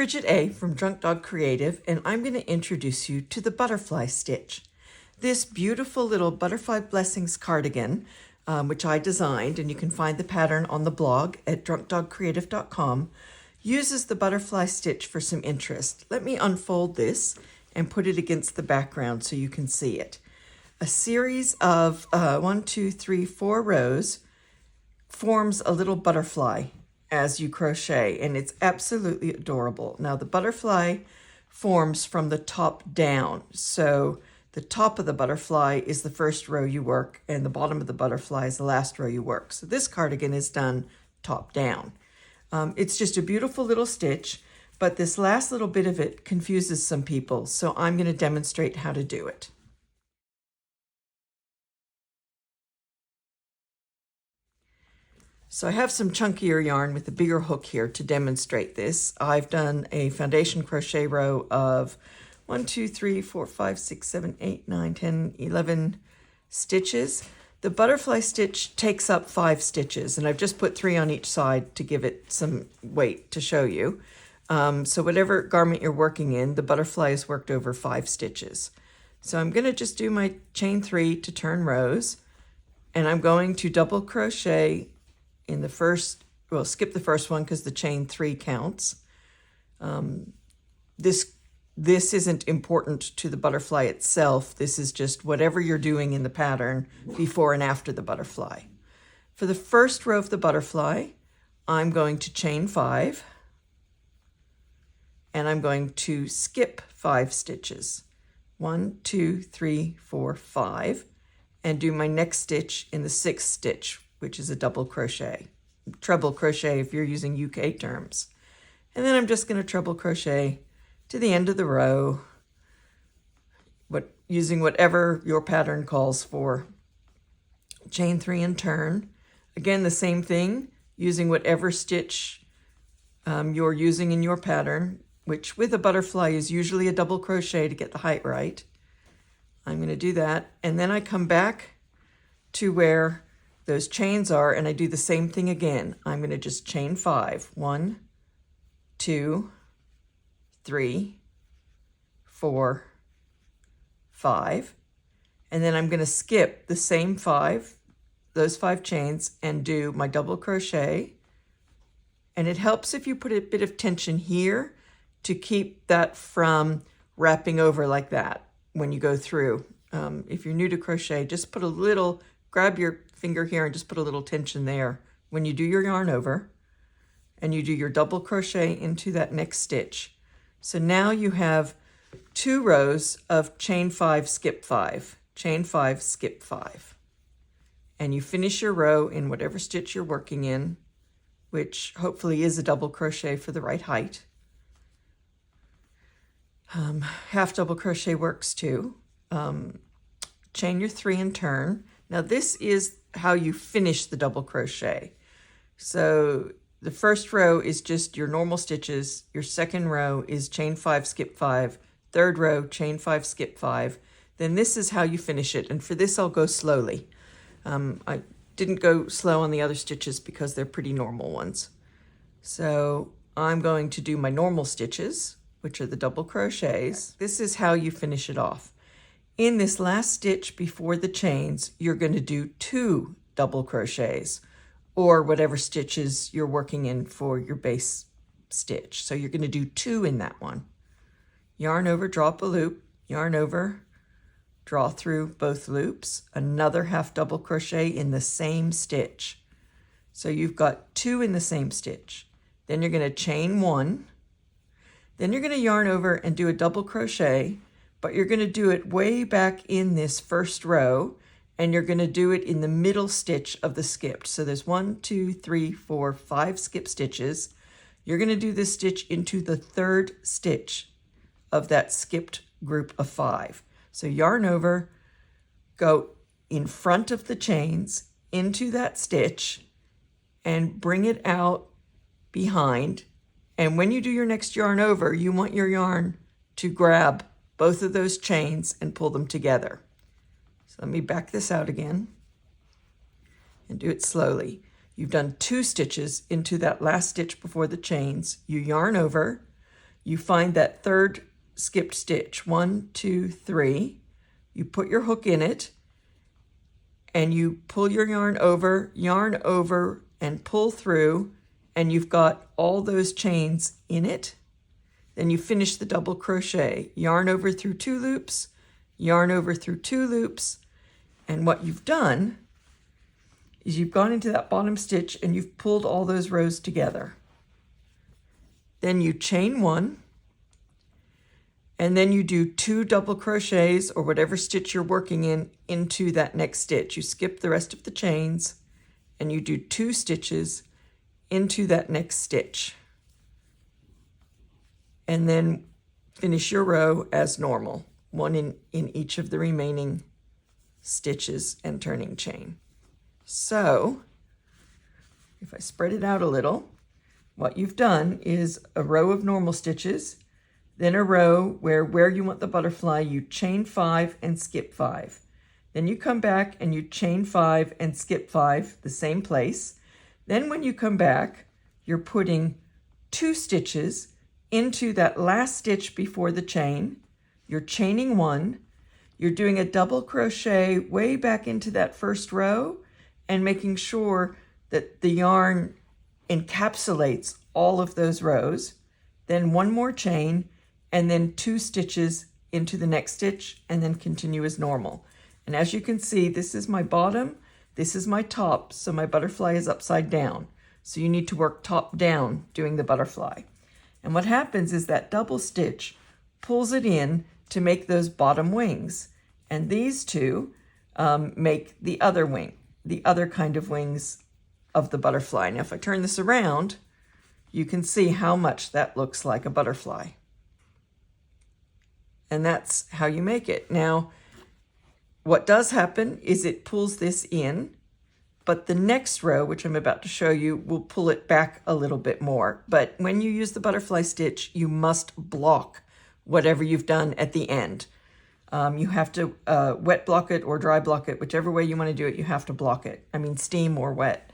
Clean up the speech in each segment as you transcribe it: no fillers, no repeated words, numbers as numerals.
Bridget A from Drunk Dog Creative, and I'm going to introduce you to the butterfly stitch. This beautiful little butterfly blessings cardigan, which I designed, and you can find the pattern on the blog at drunkdogcreative.com, uses the butterfly stitch for some interest. Let me unfold this and put it against the background so you can see it. A series of 4 rows forms a little butterfly as you crochet, and it's absolutely adorable. Now the butterfly forms from the top down, so the top of the butterfly is the first row you work and the bottom of the butterfly is the last row you work. So this cardigan is done top down. It's just a beautiful little stitch, but this last little bit of it confuses some people, so I'm going to demonstrate how to do it. So I have some chunkier yarn with a bigger hook here to demonstrate this. I've done a foundation crochet row of 1, 2, 3, 4, 5, 6, 7, 8, 9, 10, 11 stitches. The butterfly stitch takes up 5 stitches, and I've just put 3 on each side to give it some weight to show you. So whatever garment you're working in, the butterfly is worked over 5 stitches. So I'm going to just do my chain 3 to turn rows, and I'm going to double crochet in the first, well, skip the first one because the chain 3 counts. This isn't important to the butterfly itself. This is just whatever you're doing in the pattern before and after the butterfly. For the first row of the butterfly, I'm going to chain 5, and I'm going to skip 5 stitches. 1, 2, 3, 4, 5, and do my next stitch in the 6th stitch, which is a double crochet, treble crochet if you're using UK terms. And then I'm just going to treble crochet to the end of the row, using whatever your pattern calls for. Chain 3 and turn. Again, the same thing, using whatever stitch you're using in your pattern, which with a butterfly is usually a double crochet to get the height right. I'm going to do that, and then I come back to where those chains are, and I do the same thing again. I'm going to just chain 5. 1, 2, 3, 4, 5, and then I'm going to skip the same 5, those 5 chains, and do my double crochet. And it helps if you put a bit of tension here to keep that from wrapping over like that when you go through. If you're new to crochet, just put a little, grab your finger here and just put a little tension there when you do your yarn over and you do your double crochet into that next stitch. So now you have 2 rows of chain 5, skip 5, chain 5, skip 5. And you finish your row in whatever stitch you're working in, which hopefully is a double crochet for the right height. Half double crochet works too. Chain your 3 and turn. Now this is how you finish the double crochet. So the first row is just your normal stitches. Your second row is chain 5, skip 5. Third row, chain 5, skip 5. Then this is how you finish it. And for this, I'll go slowly. I didn't go slow on the other stitches because they're pretty normal ones. So I'm going to do my normal stitches, which are the double crochets. This is how you finish it off. In this last stitch before the chains, you're going to do 2 double crochets, or whatever stitches you're working in for your base stitch. So you're going to do 2 in that one. Yarn over, draw up a loop, yarn over, draw through both loops, another half double crochet in the same stitch. So you've got 2 in the same stitch. Then you're going to chain 1. Then you're going to yarn over and do a double crochet, but you're going to do it way back in this first row, and you're going to do it in the middle stitch of the skipped. So there's 1, 2, 3, 4, 5 skip stitches. You're going to do this stitch into the 3rd stitch of that skipped group of 5. So yarn over, go in front of the chains into that stitch, and bring it out behind. And when you do your next yarn over, you want your yarn to grab both of those chains and pull them together. So let me back this out again and do it slowly. You've done 2 stitches into that last stitch before the chains. You yarn over, you find that third skipped stitch, 1, 2, 3, you put your hook in it, and you pull your yarn over, and pull through, and you've got all those chains in it. Then you finish the double crochet, yarn over through 2 loops, yarn over through 2 loops, and what you've done is you've gone into that bottom stitch and you've pulled all those rows together. Then you chain 1, and then you do 2 double crochets or whatever stitch you're working in into that next stitch. You skip the rest of the chains and you do 2 stitches into that next stitch. And then finish your row as normal, 1 in each of the remaining stitches and turning chain. So if I spread it out a little, what you've done is a row of normal stitches, then a row where you want the butterfly, you chain 5 and skip 5. Then you come back and you chain 5 and skip 5, the same place. Then when you come back, you're putting 2 stitches into that last stitch before the chain. You're chaining 1. You're doing a double crochet way back into that first row and making sure that the yarn encapsulates all of those rows. Then 1 more chain, and then 2 stitches into the next stitch, and then continue as normal. And as you can see, this is my bottom, this is my top, so my butterfly is upside down. So you need to work top down doing the butterfly. And what happens is that double stitch pulls it in to make those bottom wings. And these 2 make the other wing, the other kind of wings of the butterfly. Now if I turn this around, you can see how much that looks like a butterfly. And that's how you make it. Now, what does happen is it pulls this in, but the next row, which I'm about to show you, will pull it back a little bit more. But when you use the butterfly stitch, you must block whatever you've done at the end. You have to wet block it or dry block it, whichever way you want to do it, you have to block it. I mean, steam or wet.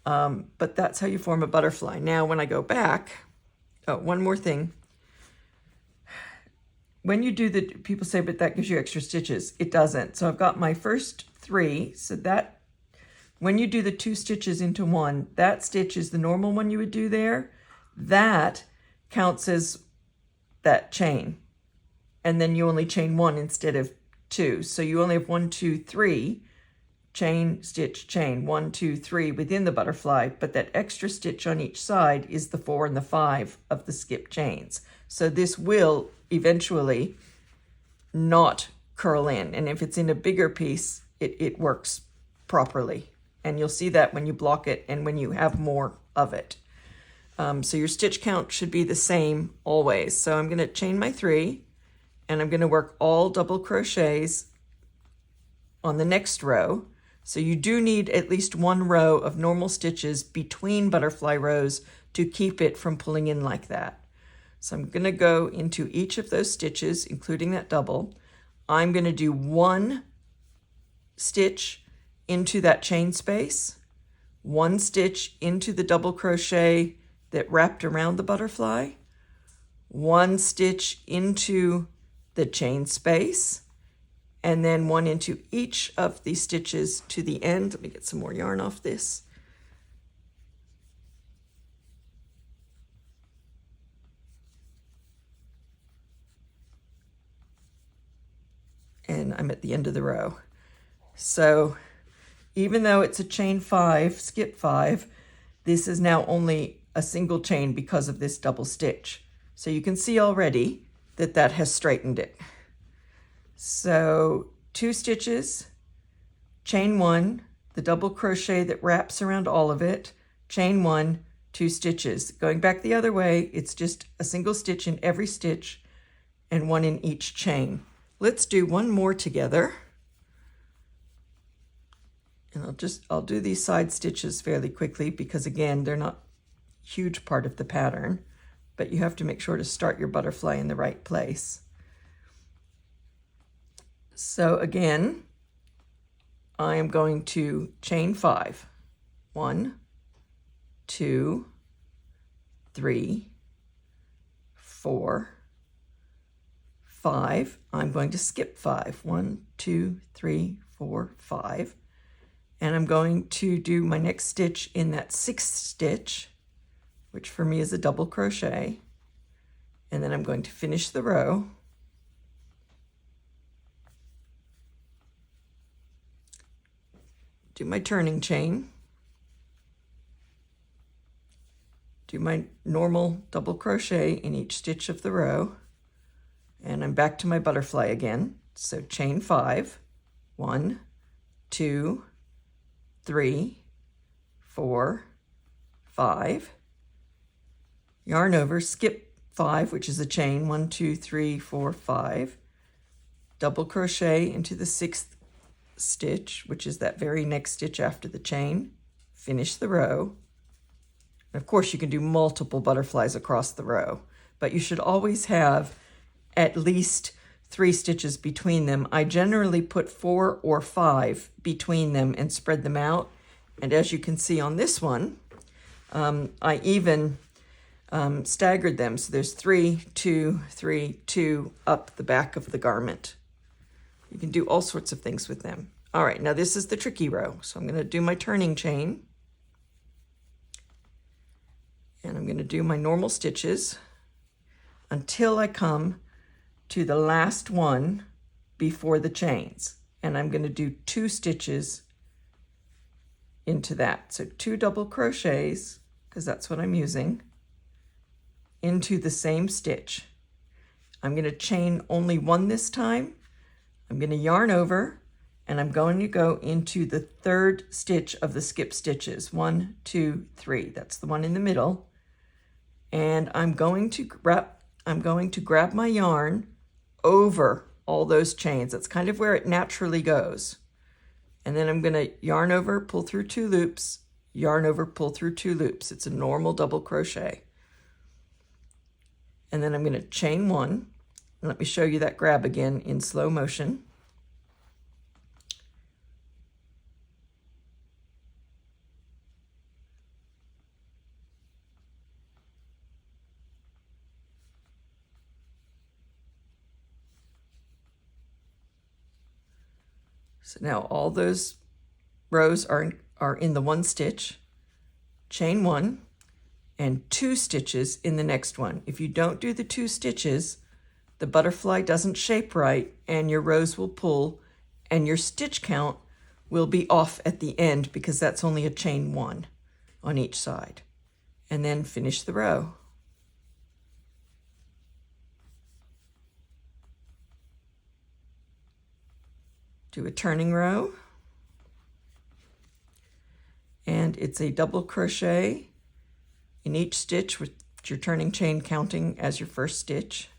But that's how you form a butterfly. Now, when I go back, one more thing. When you do people say, but that gives you extra stitches. It doesn't. So I've got my first 3. So that, when you do the 2 stitches into 1, that stitch is the normal one you would do there. That counts as that chain. And then you only chain 1 instead of 2. So you only have 1, 2, 3, chain, stitch, chain, 1, 2, 3 within the butterfly, but that extra stitch on each side is the 4 and the 5 of the skip chains. So this will eventually not curl in. And if it's in a bigger piece, it works properly. And you'll see that when you block it and when you have more of it. So your stitch count should be the same always. So I'm going to chain my 3, and I'm going to work all double crochets on the next row. So you do need at least 1 row of normal stitches between butterfly rows to keep it from pulling in like that. So I'm going to go into each of those stitches, including that double. I'm going to do 1 stitch into that chain space, 1 stitch into the double crochet that wrapped around the butterfly, 1 stitch into the chain space, and then 1 into each of these stitches to the end. Let me get some more yarn off this. And I'm at the end of the row. So even though it's a chain 5, skip 5, this is now only a single chain because of this double stitch. So you can see already that that has straightened it. So 2 stitches, chain 1, the double crochet that wraps around all of it, chain 1, 2 stitches. Going back the other way, it's just a single stitch in every stitch and 1 in each chain. Let's do 1 more together. And I'll do these side stitches fairly quickly because again, they're not a huge part of the pattern, but you have to make sure to start your butterfly in the right place. So again, I am going to chain 5. 1, 2, 3, 4, 5. I'm going to skip 5. 1, 2, 3, 4, 5. And I'm going to do my next stitch in that 6th stitch, which for me is a double crochet. And then I'm going to finish the row. Do my turning chain. Do my normal double crochet in each stitch of the row. And I'm back to my butterfly again. So chain 5, 1, 2, 3, 4, 5. Yarn over, skip 5, which is a chain, 1, 2, 3, 4, 5. Double crochet into the 6th stitch, which is that very next stitch after the chain. Finish the row. And of course, you can do multiple butterflies across the row, but you should always have at least 3 stitches between them. I generally put 4 or 5 between them and spread them out. And as you can see on this one, I even staggered them. So there's 3, 2, 3, 2 up the back of the garment. You can do all sorts of things with them. All right, now this is the tricky row. So I'm going to do my turning chain. And I'm going to do my normal stitches until I come to the last one before the chains. And I'm going to do 2 stitches into that. So 2 double crochets, because that's what I'm using, into the same stitch. I'm going to chain only 1 this time. I'm going to yarn over, and I'm going to go into the 3rd stitch of the skip stitches. 1, 2, 3. That's the one in the middle. And I'm going to grab my yarn over all those chains. That's kind of where it naturally goes. And then I'm going to yarn over, pull through 2 loops, yarn over, pull through 2 loops. It's a normal double crochet. And then I'm going to chain 1. And let me show you that grab again in slow motion. So now all those rows are in the 1 stitch, chain 1, and 2 stitches in the next one. If you don't do the 2 stitches, the butterfly doesn't shape right, and your rows will pull, and your stitch count will be off at the end because that's only a chain 1 on each side. And then finish the row. Do a turning row, and it's a double crochet in each stitch with your turning chain counting as your first stitch.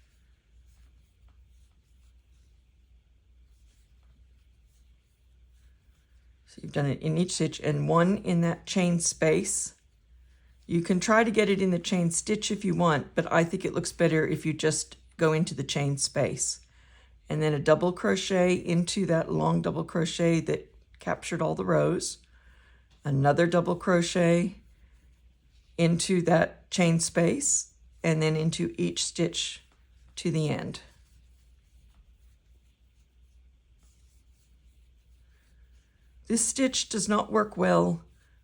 So you've done it in each stitch and 1 in that chain space. You can try to get it in the chain stitch if you want, but I think it looks better if you just go into the chain space. And then a double crochet into that long double crochet that captured all the rows, another double crochet into that chain space, and then into each stitch to the end. This stitch does not work well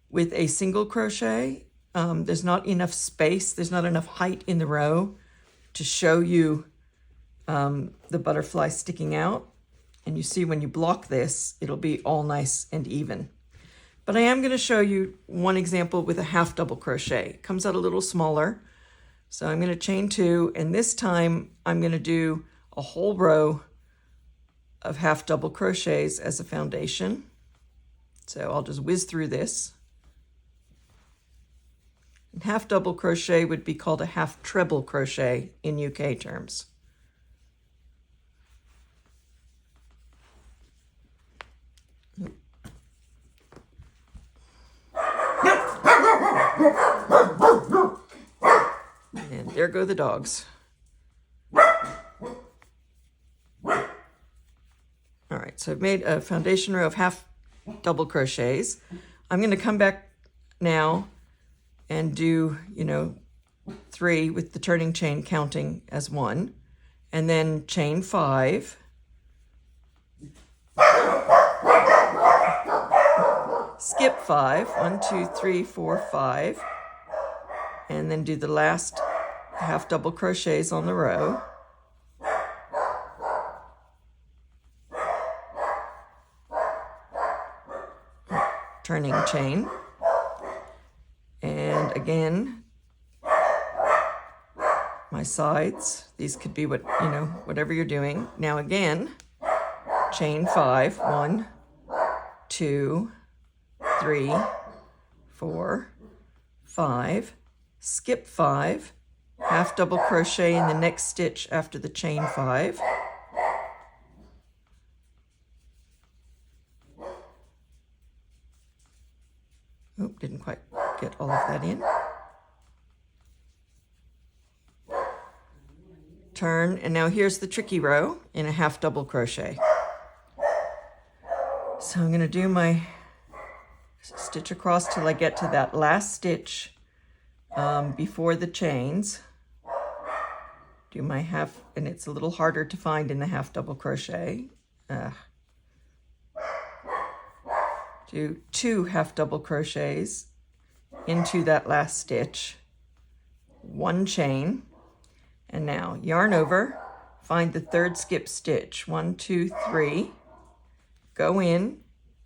with a single crochet. There's not enough space, there's not enough height in the row to show you the butterfly sticking out. And you see when you block this, it'll be all nice and even. But I am going to show you one example with a half double crochet. It comes out a little smaller. So I'm going to chain 2, and this time I'm going to do a whole row of half double crochets as a foundation. So I'll just whiz through this. And half double crochet would be called a half treble crochet in UK terms. And there go the dogs. All right, so I've made a foundation row of half double crochets. I'm going to come back now and do, 3 with the turning chain counting as 1, and then chain 5, skip 5, 1, 2, 3, 4, 5, and then do the last half double crochets on the row. Turning chain, and again my sides, these could be whatever you're doing. Now again, chain 5, 1, 2, 3, 4, 5, skip 5, half double crochet in the next stitch after the chain 5, didn't quite get all of that in. Turn, and now here's the tricky row in a half double crochet. So I'm going to do my stitch across till I get to that last stitch before the chains. Do my half, and it's a little harder to find in the half double crochet. Do 2 half double crochets into that last stitch, 1 chain, and now yarn over, find the 3rd skip stitch, 1, 2, 3, go in,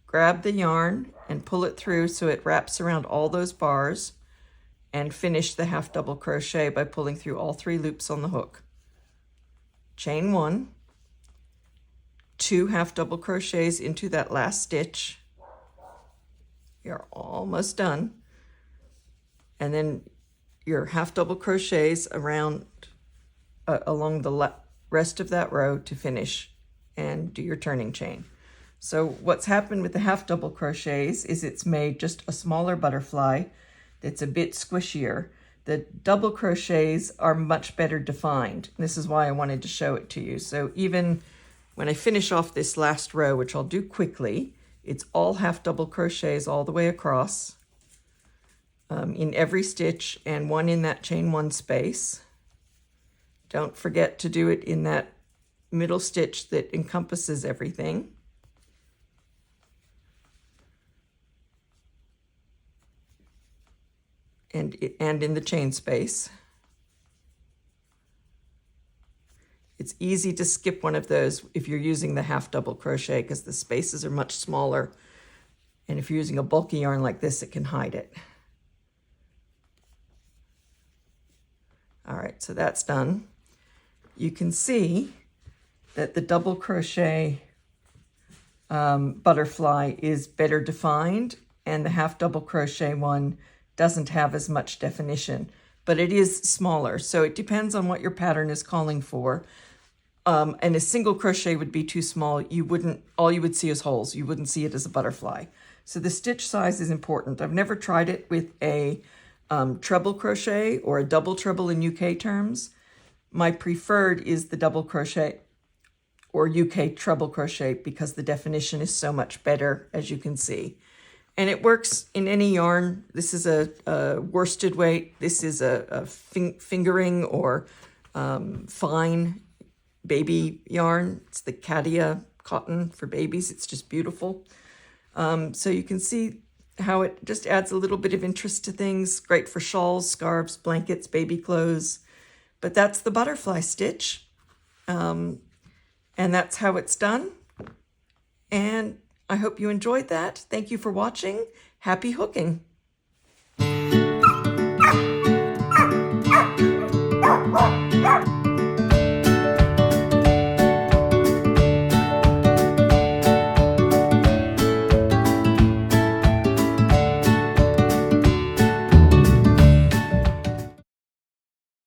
grab the yarn and pull it through so it wraps around all those bars, and finish the half double crochet by pulling through all 3 loops on the hook. Chain 1, 2 half double crochets into that last stitch. You're almost done. And then your half double crochets around along the rest of that row to finish and do your turning chain. So what's happened with the half double crochets is it's made just a smaller butterfly that's a bit squishier. The double crochets are much better defined. This is why I wanted to show it to you. So even when I finish off this last row, which I'll do quickly, it's all half double crochets all the way across in every stitch, and 1 in that chain 1 space. Don't forget to do it in that middle stitch that encompasses everything. And in the chain space. It's easy to skip one of those if you're using the half double crochet because the spaces are much smaller. And if you're using a bulky yarn like this, it can hide it. All right, so that's done. You can see that the double crochet butterfly is better defined, and the half double crochet one doesn't have as much definition, but it is smaller. So it depends on what your pattern is calling for. And a single crochet would be too small. All you would see is holes. You wouldn't see it as a butterfly. So the stitch size is important. I've never tried it with a treble crochet or a double treble in UK terms. My preferred is the double crochet or UK treble crochet because the definition is so much better, as you can see. And it works in any yarn. This is a worsted weight. This is a fingering or fine baby yarn. It's the Cadia cotton for babies. It's just beautiful. So you can see how it just adds a little bit of interest to things. Great for shawls, scarves, blankets, baby clothes. But that's the butterfly stitch. And that's how it's done. And I hope you enjoyed that. Thank you for watching. Happy hooking.